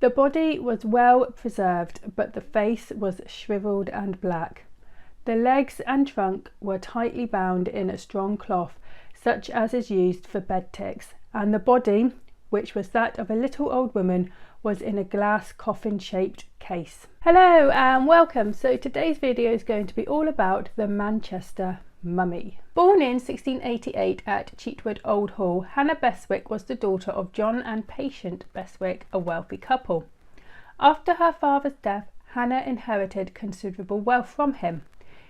The body was well preserved, but the face was shriveled and black. The legs and trunk were tightly bound in a strong cloth, such as is used for bed ticks, and the body, which was that of a little old woman, was in a glass coffin-shaped case. Hello and welcome. So today's video is going to be all about the Manchester mummy. Born in 1688 at Cheetwood Old Hall, Hannah Beswick was the daughter of John and Patient Beswick, a wealthy couple. After her father's death, Hannah inherited considerable wealth from him.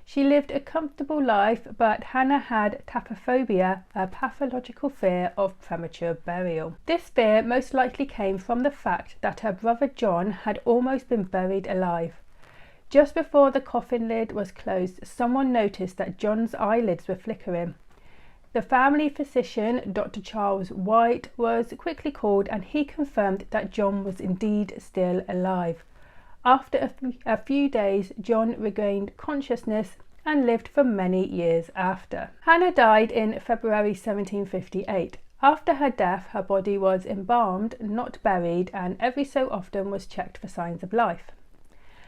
She lived a comfortable life, but Hannah had taphophobia, a pathological fear of premature burial. This fear most likely came from the fact that her brother John had almost been buried alive. Just before the coffin lid was closed, someone noticed that John's eyelids were flickering. The family physician, Dr. Charles White, was quickly called, and he confirmed that John was indeed still alive. After a few days, John regained consciousness and lived for many years after. Hannah died in February 1758. After her death, her body was embalmed, not buried, and every so often was checked for signs of life.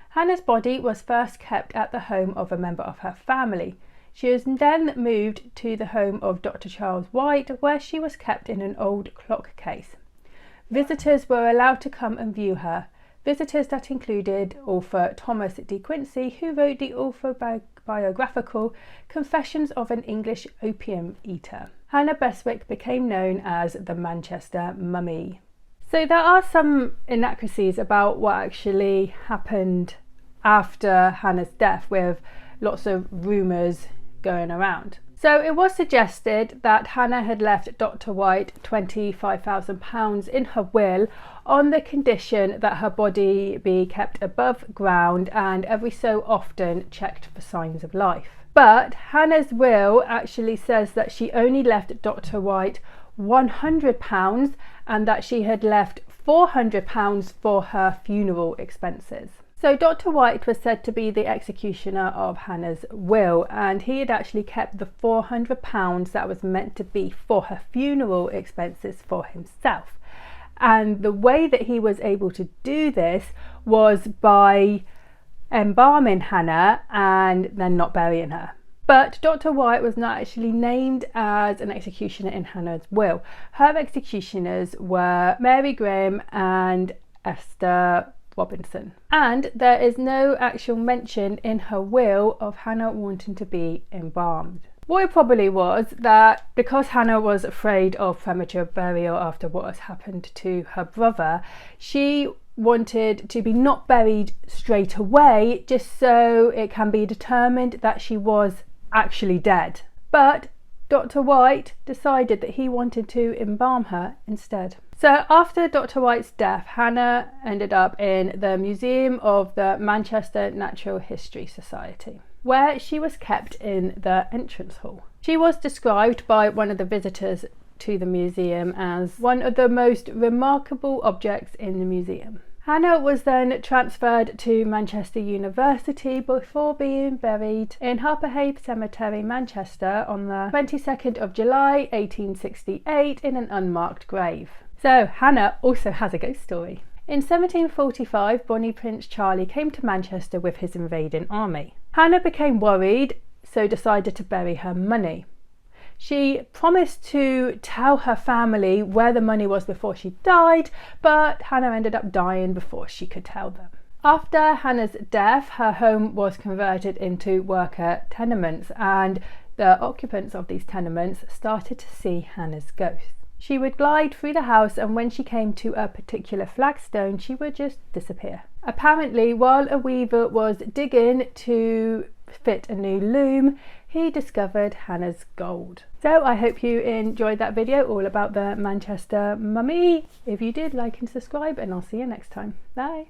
Hannah's body was first kept at the home of a member of her family. She was then moved to the home of Dr. Charles White, where she was kept in an old clock case. Visitors were allowed to come and view her. Visitors that included author Thomas De Quincey, who wrote the autobiographical Confessions of an English Opium Eater. Hannah Beswick became known as the Manchester Mummy. So there are some inaccuracies about what actually happened after Hannah's death, with lots of rumours going around. So it was suggested that Hannah had left Dr. White £25,000 in her will on the condition that her body be kept above ground and every so often checked for signs of life. But Hannah's will actually says that she only left Dr. White £100 and that she had left £400 for her funeral expenses. So Dr. White was said to be the executioner of Hannah's will, and he had actually kept the £400 that was meant to be for her funeral expenses for himself. And the way that he was able to do this was by embalming Hannah and then not burying her. But Dr. White was not actually named as an executioner in Hannah's will. Her executioners were Mary Graham and Esther Robinson. And there is no actual mention in her will of Hannah wanting to be embalmed. What it probably was that because Hannah was afraid of premature burial after what has happened to her brother, she wanted to be not buried straight away, just so it can be determined that she was actually dead. But Dr. White decided that he wanted to embalm her instead. So after Dr. White's death, Hannah ended up in the Museum of the Manchester Natural History Society, where she was kept in the entrance hall. She was described by one of the visitors to the museum as one of the most remarkable objects in the museum. Hannah was then transferred to Manchester University before being buried in Harperhaven Cemetery, Manchester, on the 22nd of July 1868 in an unmarked grave. So Hannah also has a ghost story. In 1745, Bonnie Prince Charlie came to Manchester with his invading army. Hannah became worried, so decided to bury her money. She promised to tell her family where the money was before she died, but Hannah ended up dying before she could tell them. After Hannah's death, her home was converted into worker tenements, and the occupants of these tenements started to see Hannah's ghost. She would glide through the house, and when she came to a particular flagstone, she would just disappear. Apparently, while a weaver was digging to fit a new loom, he discovered Hannah's gold. So I hope you enjoyed that video all about the Manchester Mummy. If you did, like and subscribe, and I'll see you next time. Bye.